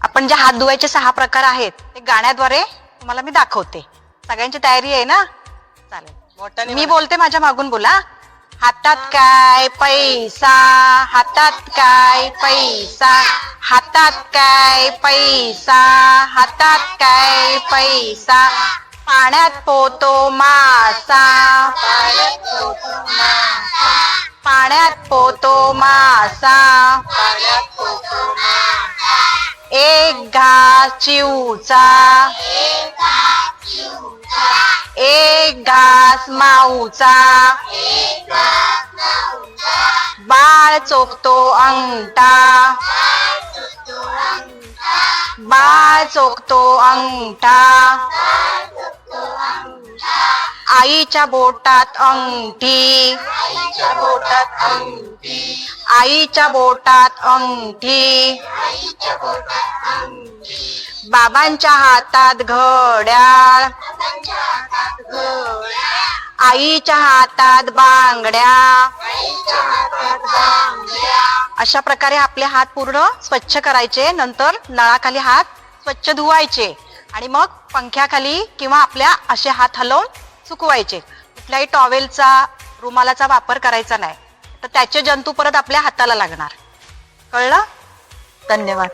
आपण जे हात धुवायचे 6 प्रकार आहेत ते गाण्याद्वारे तुम्हाला मी दाखवते. सगळ्यांची तयारी आहे ना? चालेल. मी बोलते, माझ्या मागून बोला. हातात काय पैसा, हातात काय पैसा, हातात काय पैसा, हातात काय पैसा, पाण्यात पोतो मासा, पाण्यात पोतो मासा, एक घास चिवचा, एक घास माऊचा, बाळ चोखतो अंगठा, बाळ चोखतो अंगठा, आईच्या बोटात अंगठी, आईच्या बोटात अंगठी, बाबांच्या हातात घड्याळ, आईच्या हातात बांगड्या. अशा प्रकारे आपले हात पूर्ण स्वच्छ करायचे. नंतर नळाखाली हात स्वच्छ धुवायचे आणि मग पंख्याखाली किंवा आपल्या असे हात हलवून सुकवायचे. कुठल्याही टॉवेलचा, रुमालाचा वापर करायचा नाही, तर त्याचे जंतू परत आपल्या हाताला लागणार. कळलं? धन्यवाद.